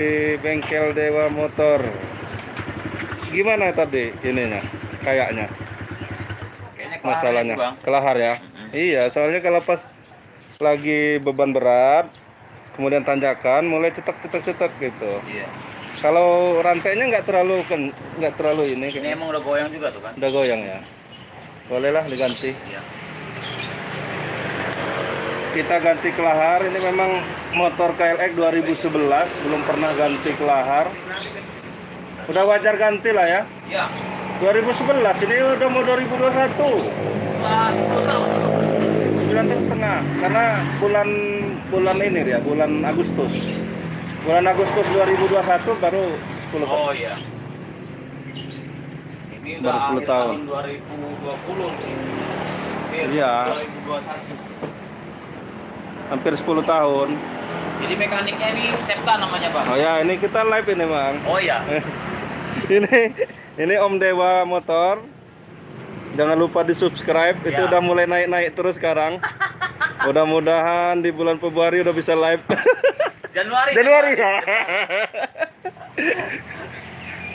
Di bengkel Dewa Motor. Gimana tadi ininya? Kayaknya Kayaknya masalahnya Bang. kelahar ya. Iya, soalnya kalau pas lagi beban berat, kemudian tanjakan mulai cetek gitu. Iya. Kalau rantainya nggak terlalu nggak terlalu ini. Ini emang udah goyang juga tuh kan? Udah goyang ya. Bolehlah diganti. Iya. Kita ganti kelahar. Ini memang motor KLX 2011, belum pernah ganti kelahar. Udah wajar ganti lah ya. Iya. 2011 ini udah mau 2021. Wah, 10 tahun. 9 tahun setengah. Karena bulan ini ya, bulan Agustus. Bulan Agustus 2021 baru 10 tahun. Oh iya. Ini Baru udah 10 akhir tahun. 2020 nih. Iya. 2021. Hampir 10 tahun. Jadi mekaniknya ini Septa namanya, Bang. Oh ya, ini kita live ini, Bang. Oh iya. Ini Om Dewa Motor. Jangan lupa di-subscribe. Itu Ya. udah mulai naik-naik terus sekarang. Mudah-mudahan di bulan Februari udah bisa live. Januari. Januari ya.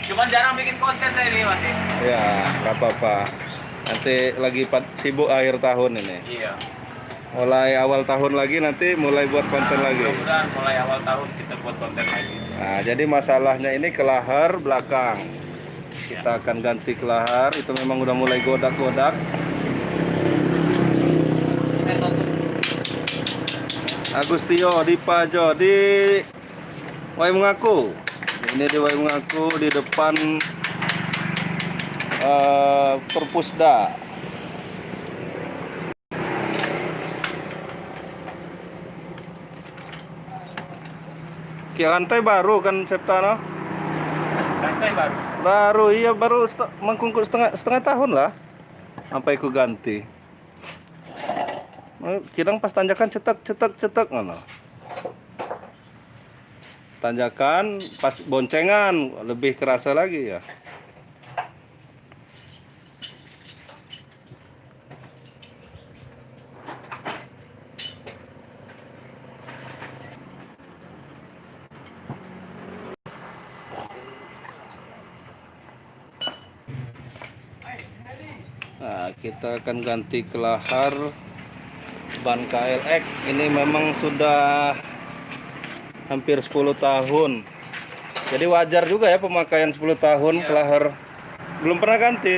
Cuman jarang bikin konten saya ini masih. Ya, nggak apa-apa. Nanti lagi sibuk akhir tahun ini. Iya. Mulai awal tahun lagi nanti mulai buat konten lagi. Mudah-mudahan mulai awal tahun kita buat konten lagi. Nah, jadi masalahnya ini kelahar belakang. Kita akan ganti kelahar. Itu memang udah mulai godak-godak. Agustio di Pajo di Waimungaku. Ini di Waimungaku di depan Perpusda. Lantai baru kan Septano? Rantai baru. Baru iya baru mengkungkuk setengah tahun lah. Sampai ku ganti. Kadang pas tanjakan cetek ngono. Tanjakan pas boncengan lebih kerasa lagi ya. Nah, kita akan ganti kelahar ban KLX. Ini memang sudah hampir 10 tahun. Jadi wajar juga ya pemakaian 10 tahun Iya. kelahar. Belum pernah ganti.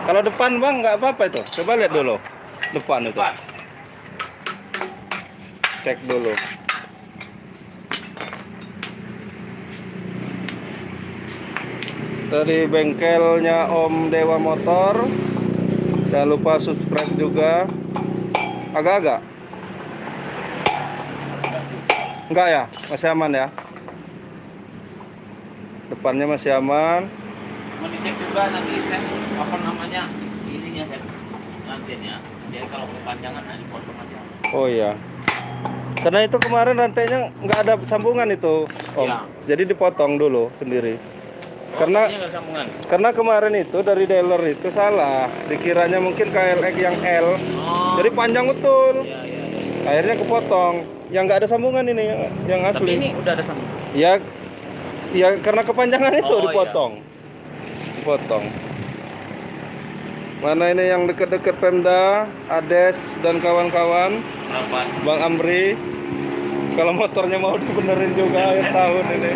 Kalau depan Bang nggak apa-apa itu. Coba lihat dulu. Depan itu. Depan. Cek dulu. Dari bengkelnya Om Dewa Motor. Jangan lupa subscribe juga. Agak-agak. Enggak ya? Masih aman ya? Depannya masih aman. Mau dicek juga nanti set apa namanya ininya set rantainya. Dia kalau kepanjangan nanti potong aja. Oh iya. Karena itu kemarin rantainya nggak ada sambungan itu, Om. Iya. Jadi dipotong dulu sendiri. Karena ini nggak sambungan. Karena kemarin itu dari dealer itu salah. Dikiranya mungkin KLX yang L. Oh. Jadi panjang betul. Iya, iya, iya. Akhirnya kepotong. Yang nggak ada sambungan ini yang Tapi asli. ini udah ada sambungan. Ya, ya karena kepanjangan itu Oh, dipotong. Dipotong. Mana ini yang deket-deket Pemda, Ades dan kawan-kawan, Berapa? Bang Amri. Kalau motornya mau dibenerin juga akhir tahun ini.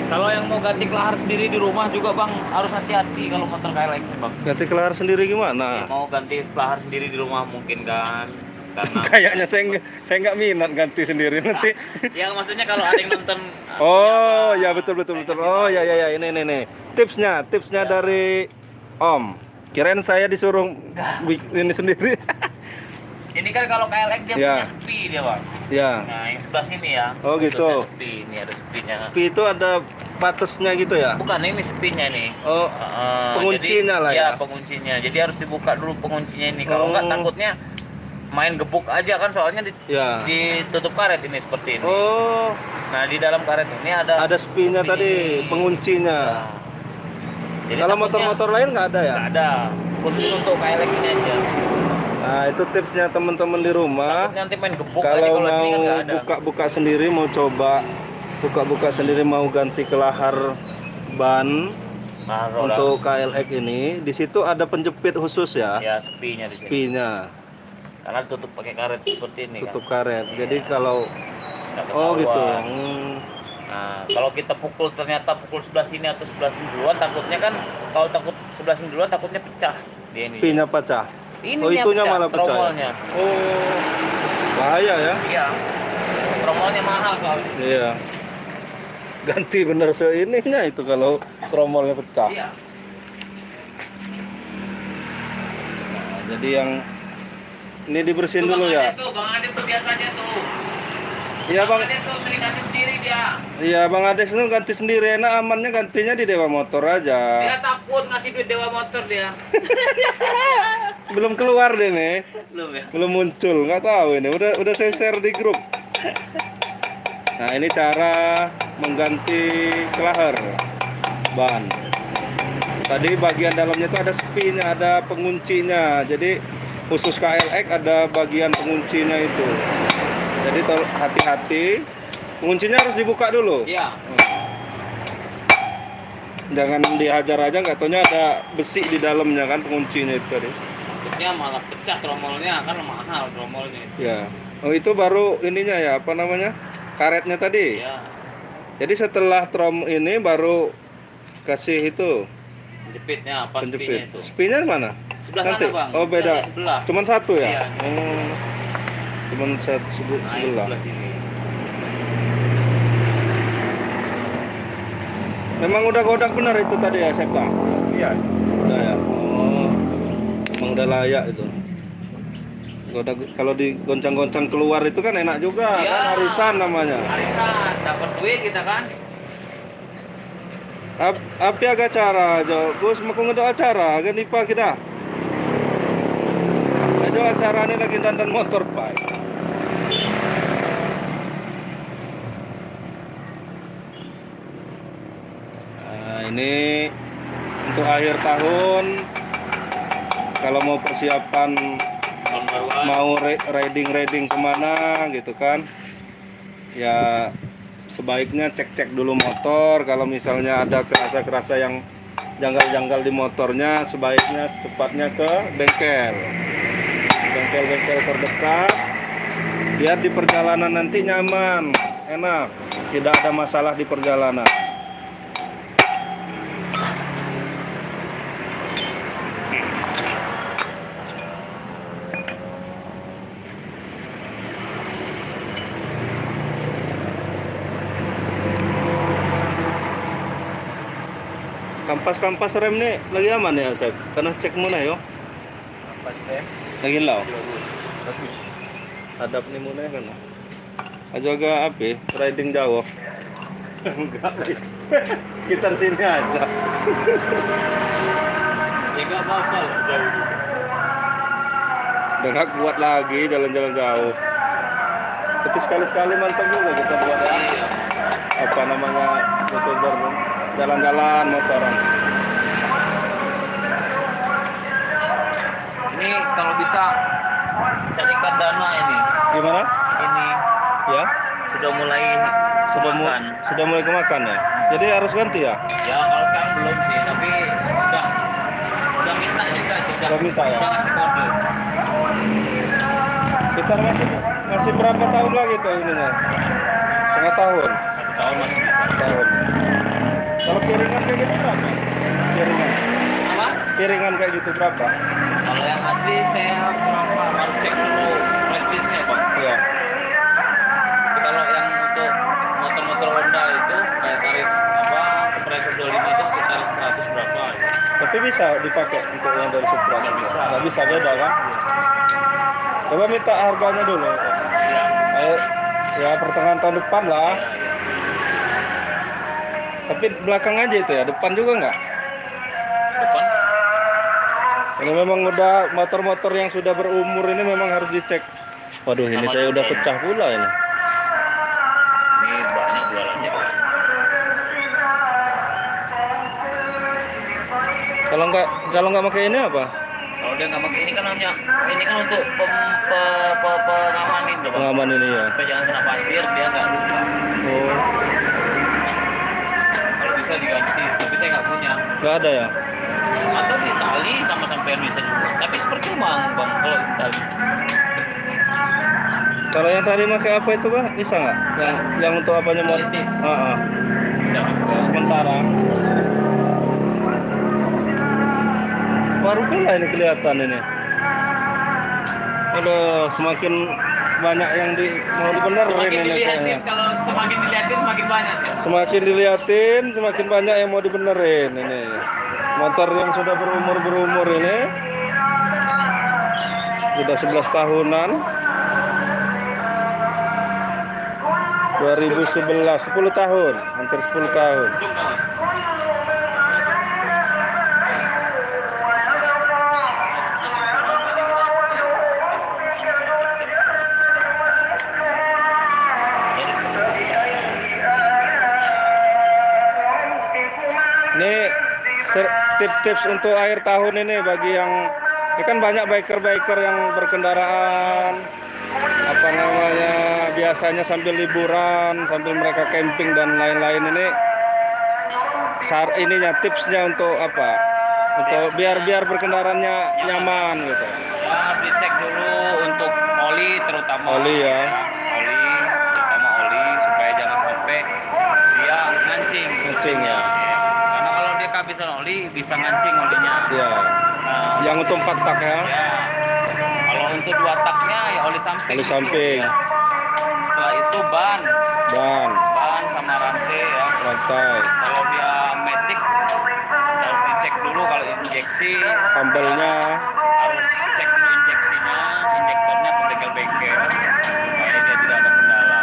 Kalau yang mau ganti kelahar sendiri di rumah juga Bang harus hati-hati kalau motor KLX nih Bang. Ganti kelahar sendiri gimana? Mau ganti kelahar sendiri di rumah mungkin kan karena Kayaknya saya nggak minat ganti sendiri nanti. ya maksudnya kalau ada yang nonton Oh ya betul. Oh ya ini tipsnya dari Om. Kirain saya disuruh ini sendiri. ini kan kalau KLX dia Ya. punya sepi dia Bang. Ya. Nah yang sebelah sini ya. Oh, gitu. khususnya Sepi, ini ada sepinya. Sepi itu ada batasnya gitu ya? Bukan ini sepinya nih. Oh, penguncinya jadi, lah ya? Iya penguncinya. Jadi harus dibuka dulu penguncinya ini. Kalau Oh. enggak takutnya main gebuk aja kan soalnya Ya. ditutup karet ini seperti ini. Oh, Nah di dalam karet ini ada spinya sepi tadi, ini. penguncinya. Nah, jadi Kalau takutnya motor-motor lain nggak ada ya? nggak ada. khusus untuk KLX ini aja. Nah, itu tipsnya teman-teman di rumah. Takutnya nanti main gebuk aja Kalau kalau mau sini kan nggak ada. buka-buka sendiri, mau coba buka-buka sendiri, mau ganti kelahar ban Nah, untuk KLX ini, di situ ada penjepit khusus ya, ya sepinya di sini. spinya, Karena tutup pakai karet seperti ini tutup kan. karet. Jadi kalau Nggak oh gitu. ketahuan. Nah, kalau kita pukul ternyata pukul sebelah sini atau sebelah sini duluan, takutnya kan kalau takut sebelah sini duluan takutnya pecah dia ini. Spinya pecah. Ini Oh, itunya malah pecah. tromolnya. Oh, bahaya ya. Iya. Tromolnya mahal soalnya. Iya. Ganti bener seininya itu kalau tromolnya pecah. Iya. Nah, jadi yang ini dibersihin Tuh, dulu Bang ya. Ades tuh, Bang Ades tuh biasanya tuh. Iya Bang. Ades tuh sering ganti sendiri dia. Iya Bang Ades itu ganti sendiri, enak amannya gantinya di Dewa Motor aja. Dia takut ngasih duit Dewa Motor dia. Belum keluar deh nih. Belum ya? Belum muncul, nggak tahu ini. Udah saya share di grup. Nah, ini cara mengganti kelahar ban. Tadi bagian dalamnya itu ada spinya, ada penguncinya. Jadi khusus KLX ada bagian penguncinya itu. Jadi hati-hati. Penguncinya harus dibuka dulu. Iya. Jangan dihajar aja, nggak taunya ada besi di dalamnya kan penguncinya itu tadi. Takutnya malah pecah tromolnya kan mahal tromolnya. Ya. Oh, itu baru ininya ya, apa namanya? Karetnya tadi. Iya. Jadi setelah trom ini baru kasih itu Jepitnya apa spinya penjepit. itu? Spinya mana? Sebelah Nanti. sana, Bang. Oh, beda. Sebelah. Cuman satu ya? Iya. Oh. Cuman Nah, ini sebelah. sebelah sini. Memang udah godak benar itu tadi ya, Septa? Iya. Udah ya. Oh. Emang udah layak itu. Godak kalau digoncang-goncang keluar itu kan enak juga, Iya. kan arisan namanya. Arisan, dapat duit kita kan. Api agak acara, Jo. Bos mau ngedok acara, agak nipa kita. Ajo acara ini lagi dandan motor, Pak. Nah, ini untuk akhir tahun kalau mau persiapan Tahun baruan. mau riding kemana gitu kan, ya sebaiknya cek dulu motor. Kalau misalnya ada kerasa yang janggal di motornya, sebaiknya secepatnya ke bengkel terdekat, biar di perjalanan nanti nyaman, enak, tidak ada masalah di perjalanan. Kampas rem nih lagi aman ya, Sep? Karena cek muna yo. Pas deh. Lagi lau. Bagus. Hadap nih muna kan. Aja agak apa? Riding jauh. Enggak. Sekitar sini aja. Ya enggak apa-apa lah, jauh juga. Udah nggak kuat lagi jalan-jalan jauh. Tapi sekali-sekali mantap juga kita buat ya. Iya. Apa namanya, youtuber jalan-jalan motoran. Ini kalau bisa carikan dana ini. Gimana? Ini Ya? sudah mulai makan. Sudah mulai kemakan ya. Jadi harus ganti ya. Ya kalau sekarang belum sih, tapi udah minta juga sudah. Udah minta ya? Udah ngasih kode. Kita masih berapa tahun lagi tuh ininya? Setengah tahun. 1 tahun masih bisa. Tahun. Kalau piringan kayak gitu berapa? Piringan. Apa? Piringan kayak gitu berapa? Kalau yang asli saya berapa? Harus cek dulu prestisnya, Bang. Iya. Tapi kalau yang untuk motor-motor Honda itu kayak Taris apa Supra 25 itu sekitar 100 berapa gitu. Tapi bisa dipakai untuk yang dari Supra? Nggak bisa. Nggak bisa, beda kan? Coba minta harganya dulu. Ya. Ayo, ya pertengahan tahun depan lah. Ya, ya. Tapi belakang aja itu ya, depan juga nggak? Depan Ini memang udah motor-motor yang sudah berumur ini memang harus dicek. Waduh, ini Sama saya udah dulu. pecah pula ini. ini banyak jualannya, Bang. Kalau nggak pakai ini apa? Kalau dia nggak pakai ini kan hanya ini kan untuk pengamanin loh bang. Pengaman ini ya. Supaya jangan kena pasir dia nggak luka. Oh, Kalau bisa diganti, tapi saya nggak punya. nggak ada ya? Atau di tali sama sampean bisa juga. Tapi percuma bang kalau di tali. Kalau yang tadi pakai apa itu bang? Bisa nggak? Yang untuk apanya mau? Politis. Bisa. Bisa. Sementara. Baru pula ini kelihatan ini. Aduh, semakin banyak yang mau dibenerin Semakin ini dilihatin, kayaknya. kalau semakin dilihatin semakin banyak ya. Semakin diliatin, semakin banyak yang mau dibenerin ini. Motor yang sudah berumur ini. Sudah 11 tahunan. 2011, 10 tahun, hampir 10 tahun. Ini tips-tips untuk akhir tahun ini bagi yang ini kan banyak biker-biker yang berkendaraan apa namanya biasanya sambil liburan, sambil mereka camping dan lain-lain ini. Ininya tipsnya untuk apa? Untuk biar berkendaranya nyaman gitu. Ya, dicek dulu untuk oli terutama. Oli ya. Oli, terutama oli supaya jangan sampai dia ngancing. Ngancing ya. Karena kalau dia kehabisan oli bisa ngancing olinya. Iya. Nah, Yang untuk 4 tak ya. ya. Kalau untuk 2 taknya ya oli samping. Oli gitu. samping. Setelah itu ban sama rantai ya. Rantai, Kalau dia matic harus dicek dulu kalau injeksi. tambelnya. Harus cek dulu injeksinya, injektornya atau bengkel-bengkel supaya dia tidak ada kendala.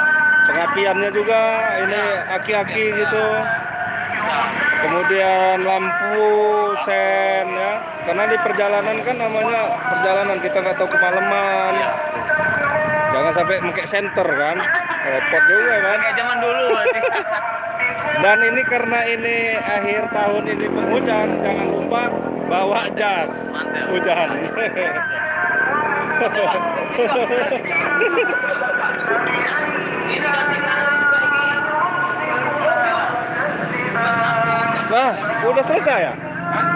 Pengapiannya juga ini aki-aki gitu. Bisa. Kemudian lampu sen ya. Karena di perjalanan kan namanya perjalanan kita nggak tahu kemalaman. Iya. Jangan sampai pakai senter kan. Repot juga kan. Kayak zaman dulu berarti. Dan ini karena ini akhir tahun ini penghujan, jangan lupa bawa jas Mantel. hujan. Ini ganti kanan juga ini. Nah, udah selesai ya?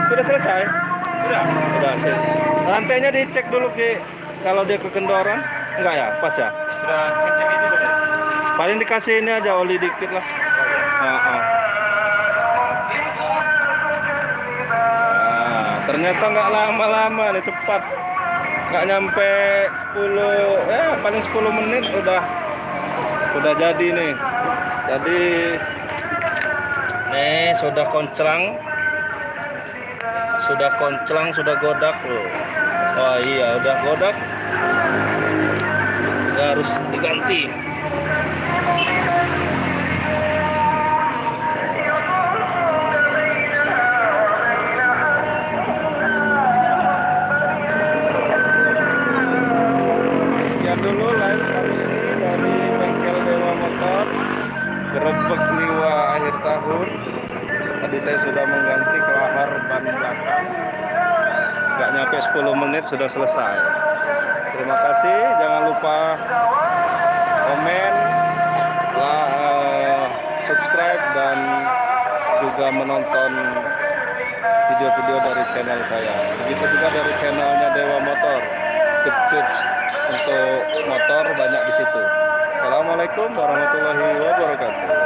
Sudah selesai? Udah. Udah sih. Rantainya dicek dulu Ki. Kalau dia kekendoran, enggak ya? Pas ya? Sudah cek itu sudah. Paling dikasih ini aja oli dikit lah. Nah, ternyata nggak lama-lama nih, cepat. Nggak nyampe 10, paling 10 menit udah jadi nih. Jadi nih sudah konclang, sudah godak loh. Oh iya, udah godak. Udah harus diganti. Sekian dulu live kali ini dari bengkel Dewa Motor, Gerebek Liwa akhir tahun. Tadi saya sudah mengganti kelahar ban belakang. Nggak nyampe 10 menit sudah selesai. Terima kasih, jangan lupa komen, subscribe dan juga menonton video-video dari channel saya. Begitu juga dari channelnya Dewa Motor. Tips-tips untuk motor banyak di situ. Assalamualaikum warahmatullahi wabarakatuh.